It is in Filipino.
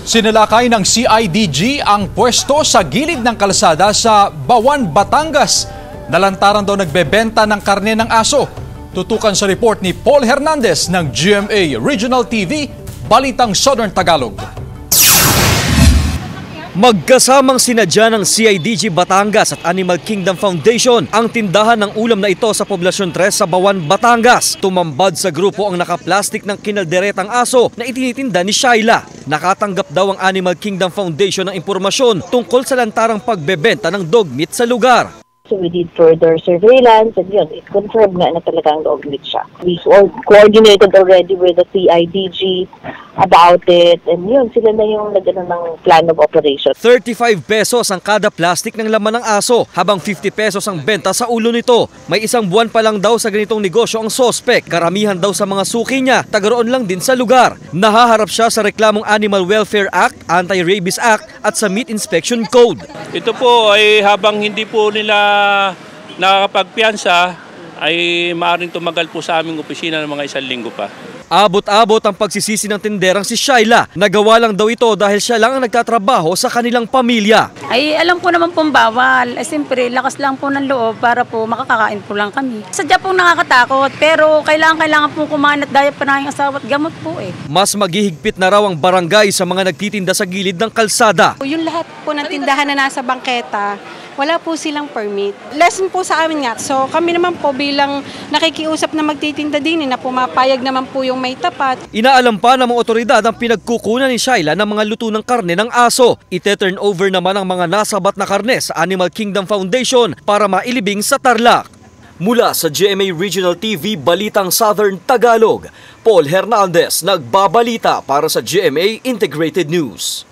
Sinalakay ng CIDG ang pwesto sa gilid ng kalsada sa Bawan, Batangas. Nalantaran daw nagbebenta ng karne ng aso. Tutukan sa report ni Paul Hernandez ng GMA Regional TV, Balitang Southern Tagalog. Magkasamang sinadya ng CIDG Batangas at Animal Kingdom Foundation ang tindahan ng ulam na ito sa Poblasyon 3 sa Bawan, Batangas. Tumambad sa grupo ang nakaplastik ng kinalderetang aso na itinitinda ni Shaila. Nakatanggap daw ang Animal Kingdom Foundation ng impormasyon tungkol sa lantarang pagbebenta ng dog meat sa lugar. So we did further surveillance and yun, it confirmed nga na talagang dog meat siya. We coordinated already with the CIDG about it and yun, sila na yung nagano ng plan of operation. 35 pesos ang kada plastic ng laman ng aso, habang 50 pesos ang benta sa ulo nito. May isang buwan pa lang daw sa ganitong negosyo ang sospek. Karamihan daw sa mga suki niya, tagaroon lang din sa lugar. Nahaharap siya sa reklamong Animal Welfare Act, Anti-Rabies Act at sa Meat Inspection Code. Ito po ay habang hindi po nila nakakapagpiyansa ay maaaring tumagal po sa aming opisina ng mga 1 linggo pa. Abot-abot ang pagsisisi ng tinderang si Shaila. Nagawa lang daw ito dahil siya lang ang nagtatrabaho sa kanilang pamilya. Ay alam ko naman pong bawal. Siyempre lakas lang po ng loob para po makakakain po lang kami. Sadya pong nakakatakot pero kailangan pong kumain at daya pa na yung asawa at gamot po eh. Mas maghihigpit na raw ang barangay sa mga nagtitinda sa gilid ng kalsada. Yung lahat po ng tindahan na nasa bangketa, wala po silang permit. Lesson po sa amin nga. So kami naman po bilang nakikiusap na magtitinda din na pumapayag naman po yung may tapat. Inaalam pa ng mga otoridad ang pinagkukunan ni Shaila ng mga luto ng karne ng aso. Ite-turn over naman ang mga nasabat na karne sa Animal Kingdom Foundation para mailibing sa Tarlac. Mula sa GMA Regional TV, Balitang Southern Tagalog, Paul Hernandez nagbabalita para sa GMA Integrated News.